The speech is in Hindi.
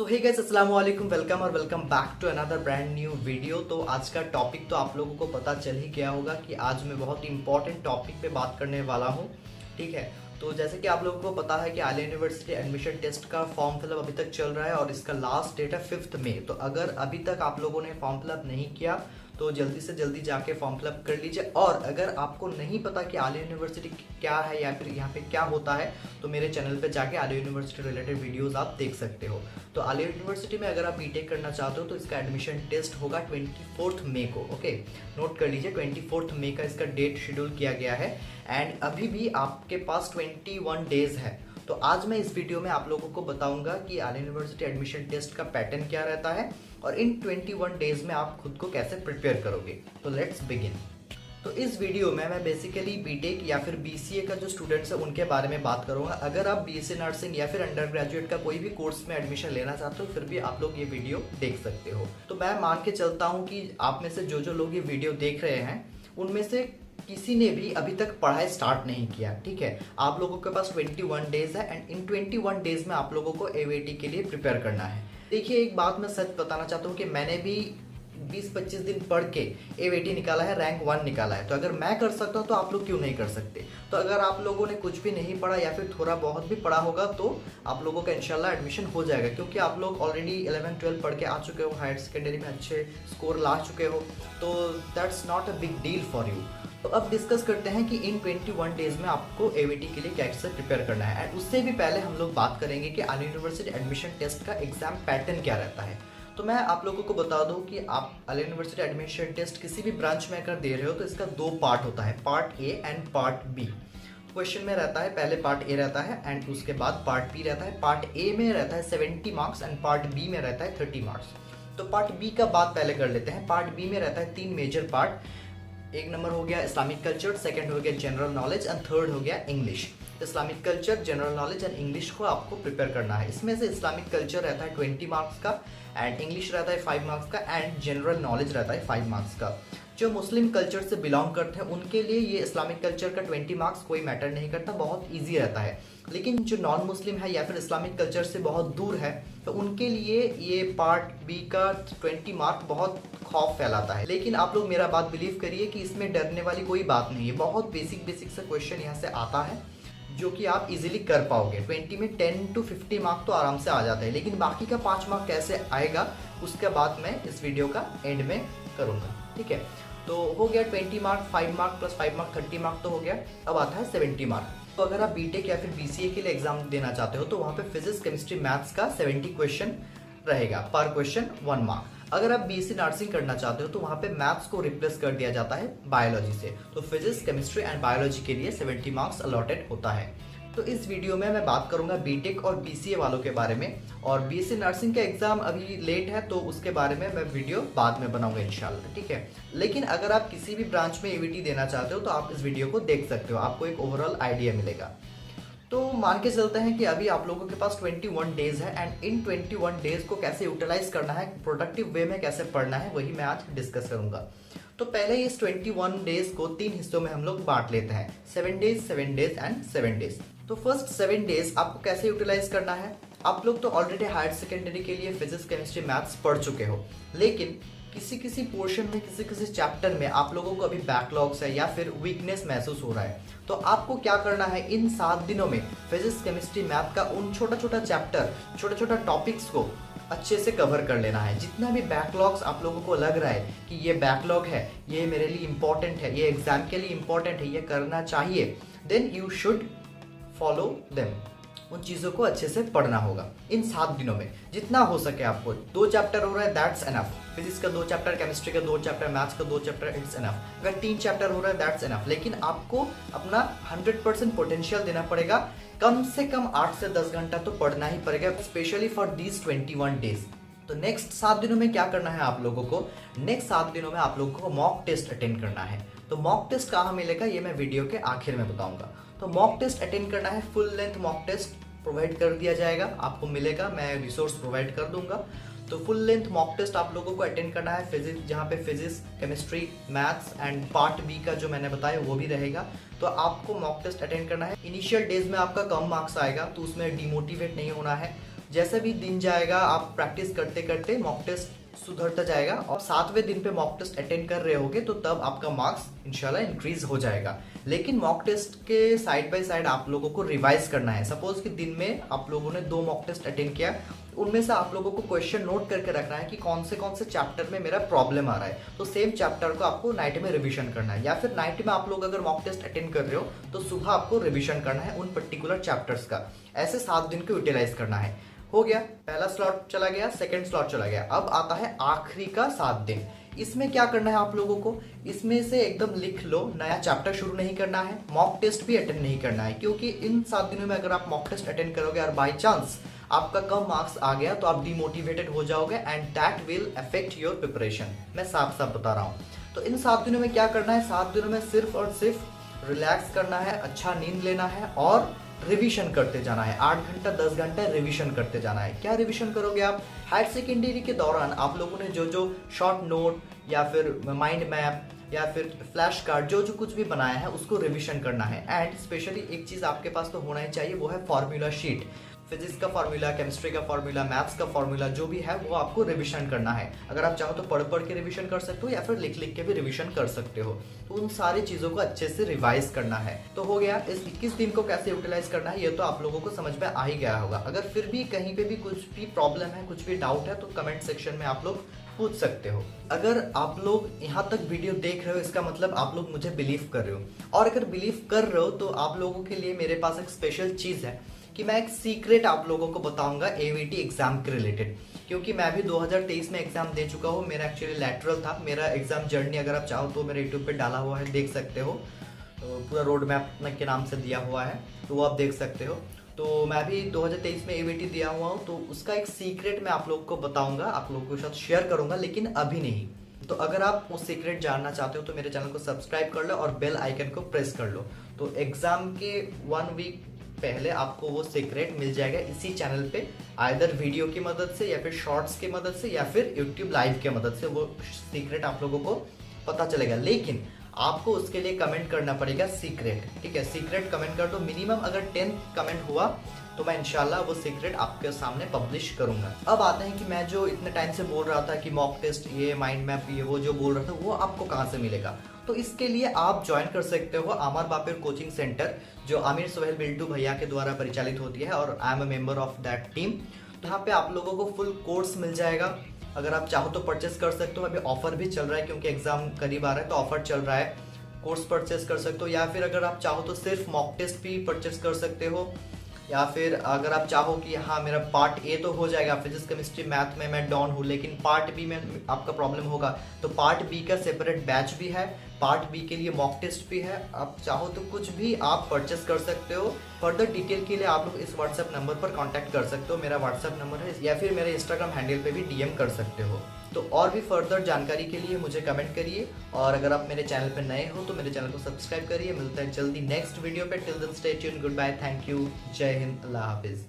सो हे गाइस, अस्सलाम वालेकुम, वेलकम और welcome back to another brand new video. तो आज का टॉपिक तो आप लोगों को पता चल ही गया होगा कि आज मैं बहुत इंपॉर्टेंट टॉपिक पे बात करने वाला हूँ। ठीक है, तो जैसे कि आप लोगों को पता है कि आलिया यूनिवर्सिटी एडमिशन टेस्ट का फॉर्म फिलअप अभी तक चल रहा है और इसका लास्ट डेट है 5 मई। तो अगर अभी तक आप लोगों ने फॉर्म फिलअप नहीं किया तो जल्दी से जल्दी जाके फॉर्म फिलअप कर लीजिए। और अगर आपको नहीं पता कि आलिया यूनिवर्सिटी क्या है या फिर यहाँ पे क्या होता है, तो मेरे चैनल पे जाके आलिया यूनिवर्सिटी रिलेटेड वीडियोस आप देख सकते हो। तो आलिया यूनिवर्सिटी में अगर आप बीटेक करना चाहते हो तो इसका एडमिशन टेस्ट होगा 24 मई को। ओके, नोट कर लीजिए, 24 मई का इसका डेट शेड्यूल किया गया है एंड अभी भी आपके पास 21 डेज है। तो आज मैं इस वीडियो में आप लोगों को बताऊंगा कि आलिया यूनिवर्सिटी एडमिशन टेस्ट का पैटर्न क्या रहता है और इन 21 डेज में आप खुद को कैसे प्रिपेयर करोगे। तो लेट्स बिगिन। तो इस वीडियो में मैं बेसिकली बीटेक या फिर बीसीए का जो स्टूडेंट्स है उनके बारे में बात करूंगा। अगर आप बीएससी नर्सिंग या फिर अंडर ग्रेजुएट का कोई भी कोर्स में एडमिशन लेना चाहते हो फिर भी आप लोग ये वीडियो देख सकते हो। तो मैं मान के चलता हूँ कि आप में से जो लोग ये वीडियो देख रहे हैं उनमें से किसी ने भी अभी तक पढ़ाई स्टार्ट नहीं किया। ठीक है, आप लोगों के पास 21 डेज है एंड इन 21 डेज में आप लोगों को एवीटी के लिए प्रिपेयर करना है। देखिए, एक बात मैं सच बताना चाहता हूँ कि मैंने भी 20-25 दिन पढ़ के एवीटी निकाला है, रैंक 1 निकाला है। तो अगर मैं कर सकता हूँ तो आप लोग क्यों नहीं कर सकते। तो अगर आप लोगों ने कुछ भी नहीं पढ़ा या फिर थोड़ा बहुत भी पढ़ा होगा तो आप लोगों का इंशाल्लाह एडमिशन हो जाएगा, क्योंकि आप लोग ऑलरेडी 11-12 पढ़ के आ चुके हो, हायर सेकेंडरी में अच्छे स्कोर ला चुके हो, तो that's not a big deal for you. तो अब डिस्कस करते हैं कि इन 21 डेज में आपको एवीटी के लिए कैसे प्रिपेयर करना है। एंड उससे भी पहले हम लोग बात करेंगे कि आलिया यूनिवर्सिटी एडमिशन टेस्ट का एग्जाम पैटर्न क्या रहता है। तो मैं आप लोगों को बता दूं कि आप आलिया यूनिवर्सिटी एडमिशन टेस्ट किसी भी ब्रांच में अगर दे रहे हो तो इसका 2 पार्ट होता है, part A and part B. Question में रहता है, पहले पार्ट ए रहता है एंड उसके बाद पार्ट बी रहता है। पार्ट ए में रहता है 70 मार्क्स एंड पार्ट बी में रहता है 30 मार्क्स। तो पार्ट बी का बात पहले कर लेते हैं। पार्ट बी में रहता है 3 मेजर पार्ट। एक नंबर हो गया इस्लामिक कल्चर, सेकंड हो गया जनरल नॉलेज एंड थर्ड हो गया English. Islamic culture, general knowledge and English को आपको प्रिपेयर करना है। इसमें से इस्लामिक कल्चर रहता है 20 मार्क्स का एंड इंग्लिश रहता है 5 मार्क्स का एंड जनरल नॉलेज रहता है 5 मार्क्स का। जो मुस्लिम कल्चर से बिलोंग करते हैं उनके लिए ये इस्लामिक कल्चर का 20 मार्क्स कोई मैटर नहीं करता, बहुत ईजी रहता है। लेकिन जो नॉन मुस्लिम है या फिर इस्लामिक कल्चर से बहुत दूर है तो उनके लिए ये पार्ट बी का 20 मार्क बहुत खौफ फैलाता है। लेकिन आप लोग मेरा बात बिलीव करिए कि इसमें डरने वाली कोई बात नहीं है। बहुत बेसिक सा क्वेश्चन यहाँ से आता है जो कि आप इजीली कर पाओगे। 20 में 10 to 50 मार्क तो आराम से आ जाता है, लेकिन बाकी का 5 मार्क कैसे आएगा उसके बाद मैं इस वीडियो का एंड में करूँगा। ठीक है, तो हो गया 20 mark, 5 mark plus 5 mark 30 mark तो हो गया। अब आता है 70 मार्क। तो अगर आप बीटेक या फिर बीसीए के लिए एग्जाम देना चाहते हो तो वहाँ पे फिजिक्स, केमिस्ट्री, मैथ्स का 70 क्वेश्चन रहेगा, पर क्वेश्चन 1 मार्क। अगर आप बीएससी नर्सिंग करना चाहते हो तो वहाँ पे मैथ्स को रिप्लेस कर दिया जाता है बायोलॉजी से। तो फिजिक्स, केमिस्ट्री एंड बायोलॉजी के लिए 70 मार्क्स अलॉटेड होता है। तो इस वीडियो में मैं बात करूंगा बीटेक और बीसीए वालों के बारे में, और बीएससी नर्सिंग का एग्जाम अभी लेट है तो उसके बारे में मैं वीडियो बाद में बनाऊंगा इंशाल्लाह। ठीक है, लेकिन अगर आप किसी भी ब्रांच में एवीटी देना चाहते हो तो आप इस वीडियो को देख सकते हो, आपको एक ओवरऑल आइडिया मिलेगा। तो मान के चलते हैं कि अभी आप लोगों के पास 21 डेज है एंड इन 21 डेज को कैसे यूटिलाइज करना है, प्रोडक्टिव वे में कैसे पढ़ना है, वही मैं आज डिस्कस करूंगा। तो पहले इस 21 डेज को 3 हिस्सों में हम लोग बांट लेते हैं, 7 डेज, 7 डेज एंड 7 डेज। तो फर्स्ट 7 डेज आपको कैसे यूटिलाइज करना है। आप लोग तो ऑलरेडी हायर सेकेंडरी के लिए फिजिक्स, केमिस्ट्री, मैथ्स पढ़ चुके हो, लेकिन किसी पोर्शन में, किसी चैप्टर में आप लोगों को अभी बैकलॉग्स है या फिर वीकनेस महसूस हो रहा है, तो आपको क्या करना है, इन 7 दिनों में फिजिक्स, केमिस्ट्री, मैथ का उन छोटा चैप्टर, छोटा टॉपिक्स को अच्छे से कवर कर लेना है। जितना भी बैकलॉग्स आप लोगों को लग रहा है कि ये बैकलॉग है, ये मेरे लिए इंपॉर्टेंट है, ये एग्जाम के लिए इंपॉर्टेंट है, ये करना चाहिए, then you should follow them. उन चीज़ों को अच्छे से पढ़ना होगा इन 7 दिनों में जितना हो सके। आपको 2 चैप्टर हो रहा है, दैट्स एनफ। फिजिक्स का 2 चैप्टर, केमिस्ट्री का 2 चैप्टर, मैथ्स का 2 चैप्टर, इट्स एनफ। अगर 3 चैप्टर हो रहा है, दैट्स एनफ। लेकिन आपको अपना 100% पोटेंशियल देना पड़ेगा, कम से कम 8 से 10 घंटा तो पढ़ना ही पड़ेगा, स्पेशली फॉर दीज 21 डेज। तो नेक्स्ट 7 दिनों में क्या करना है आप लोगों को, नेक्स्ट 7 दिनों में आप लोगों को मॉक टेस्ट अटेंड करना है। तो मॉक टेस्ट कहाँ मिलेगा ये मैं वीडियो के आखिर में बताऊंगा। तो मॉक टेस्ट अटेंड करना है, full length mock test provide कर दिया जाएगा, आपको मिलेगा, मैं रिसोर्स प्रोवाइड कर दूंगा। तो फुल लेंथ मॉक टेस्ट आप लोगों को अटेंड करना है, फिजिक्स, जहाँ पे physics, chemistry, maths and part B का जो मैंने बताया वो भी रहेगा। तो आपको मॉक टेस्ट अटेंड करना है। इनिशियल डेज में आपका कम मार्क्स आएगा तो उसमें डिमोटिवेट नहीं होना है, जैसे भी दिन जाएगा आप प्रैक्टिस करते करते मॉक टेस्ट सुधरता जाएगा और 7वें दिन पे मॉक टेस्ट अटेंड कर रहे होगे तो तब आपका मार्क्स इंशाल्लाह इंक्रीज हो जाएगा। लेकिन मॉक टेस्ट के साइड बाय साइड आप लोगों को रिवाइज करना है। सपोज कि दिन में आप लोगों ने 2 मॉक टेस्ट अटेंड किया, उनमें से आप लोगों को क्वेश्चन नोट करके रखना है कि कौन से चैप्टर में मेरा प्रॉब्लम आ रहा है, तो सेम चैप्टर को आपको नाइट में रिवीजन करना है। या फिर नाइट में आप लोग अगर मॉक टेस्ट अटेंड कर रहे हो तो सुबह आपको रिवीजन करना है उन पर्टिकुलर चैप्टर्स का। ऐसे 7 दिन को यूटिलाइज करना है। हो गया, पहला स्लॉट चला गया, सेकंड स्लॉट चला गया। अब आता है आखिरी का 7 दिन। इसमें क्या करना है आप लोगों को, इसमें से एकदम लिख लो, नया चैप्टर शुरू नहीं करना है, मॉक टेस्ट भी अटेंड नहीं करना है। क्योंकि इन 7 दिनों में अगर आप मॉक टेस्ट अटेंड करोगे और बाई चांस आपका कम मार्क्स आ गया तो आप डिमोटिवेटेड हो जाओगे and that will affect your preparation. मैं साफ साफ बता रहा हूँ। तो इन 7 दिनों में क्या करना है, 7 दिनों में सिर्फ और सिर्फ रिलैक्स करना है, अच्छा नींद लेना है और रिवीजन करते जाना है। 8 घंटा 10 घंटा रिवीजन करते जाना है। क्या रिवीजन करोगे आप, हायर सेकेंडरी के दौरान आप लोगों ने जो जो शॉर्ट नोट या फिर माइंड मैप या फिर फ्लैश कार्ड जो जो कुछ भी बनाया है उसको रिवीजन करना है। एंड स्पेशली एक चीज़ आपके पास तो होना ही चाहिए, वो है फॉर्मूला शीट। फिजिक्स का फॉर्मूला, केमिस्ट्री का फॉर्मूला, मैथ्स का फॉर्मूला जो भी है वो आपको रिवीजन करना है। अगर आप चाहो तो पढ़ पढ़ के रिवीजन कर सकते हो या फिर लिख लिख के भी रिवीजन कर सकते हो। तो उन सारी चीज़ों को अच्छे से रिवाइज करना है। तो हो गया, इस 21 दिन को कैसे यूटिलाइज करना है ये तो आप लोगों को समझ में आ ही गया होगा। अगर फिर भी कहीं पे भी कुछ भी प्रॉब्लम है, कुछ भी डाउट है तो कमेंट सेक्शन में आप लोग पूछ सकते हो। अगर आप लोग यहाँ तक वीडियो देख रहे हो इसका मतलब आप लोग मुझे बिलीव कर रहे हो, और अगर बिलीव कर रहे हो तो आप लोगों के लिए मेरे पास एक स्पेशल चीज़ है कि मैं एक सीक्रेट आप लोगों को बताऊंगा एवीटी एग्जाम के रिलेटेड। क्योंकि मैं भी 2023 में एग्जाम दे चुका हूँ, मेरा एक्चुअली लैटरल था। मेरा एग्जाम जर्नी अगर आप चाहो तो मेरे यूट्यूब पे डाला हुआ है, देख सकते हो। तो पूरा रोड मैप के नाम से दिया हुआ है, तो वो आप देख सकते हो। तो मैं भी 2023 में एवीटी दिया हुआ हूँ, तो उसका एक सीक्रेट मैं आप लोगों को बताऊंगा, आप लोगों के साथ शेयर करूंगा, लेकिन अभी नहीं। तो अगर आप वो सीक्रेट जानना चाहते हो तो मेरे चैनल को सब्सक्राइब कर लो और बेल आइकन को प्रेस कर लो। तो एग्जाम के 1 वीक पहले आपको वो सीक्रेट मिल जाएगा इसी चैनल पे, आइदर वीडियो की मदद से या फिर शॉर्ट्स की मदद से या फिर यूट्यूब लाइव की मदद से वो सीक्रेट आप लोगों को पता चलेगा। लेकिन आपको उसके लिए कमेंट करना पड़ेगा सीक्रेट, ठीक है। सीक्रेट कमेंट कर दो, मिनिमम अगर 10 कमेंट हुआ तो मैं इंशाल्लाह वो सीक्रेट आपके सामने पब्लिश करूंगा। अब आते हैं कि मैं जो इतने टाइम से बोल रहा था कि मॉक टेस्ट, ये माइंड मैप, ये वो जो बोल रहा था वो आपको कहाँ से मिलेगा। तो इसके लिए आप ज्वाइन कर सकते हो आमिर बापिर कोचिंग सेंटर, जो आमिर सोहेल बिल्टू भैया के द्वारा परिचालित होती है और I am a member of that team. यहाँ पे आप लोगों को फुल कोर्स मिल जाएगा। अगर आप चाहो तो परचेस कर सकते हो, अभी ऑफर भी चल रहा है क्योंकि एग्जाम करीब आ रहा है तो ऑफर चल रहा है। कोर्स परचेस कर सकते हो या फिर अगर आप चाहो तो सिर्फ मॉक टेस्ट भी परचेस कर सकते हो। या फिर अगर आप चाहो कि हाँ मेरा पार्ट ए तो हो जाएगा, फिजिक्स केमिस्ट्री मैथ में मैं डॉन हूँ, लेकिन पार्ट बी में आपका प्रॉब्लम होगा तो पार्ट बी का सेपरेट बैच भी है, पार्ट बी के लिए मॉक टेस्ट भी है। आप चाहो तो कुछ भी आप परचेस कर सकते हो। फर्दर डिटेल के लिए आप लोग इस व्हाट्सएप नंबर पर कांटेक्ट कर सकते हो, मेरा व्हाट्सएप नंबर है, या फिर मेरे इंस्टाग्राम हैंडल पे भी डीएम कर सकते हो। तो और भी फर्दर जानकारी के लिए मुझे कमेंट करिए, और अगर आप मेरे चैनल पर नए हो तो मेरे चैनल को सब्सक्राइब करिए। मिलता है जल्दी नेक्स्ट वीडियो पे। Till then stay tuned, good bye, thank you, जय हिंद, अल्लाह हाफिज़।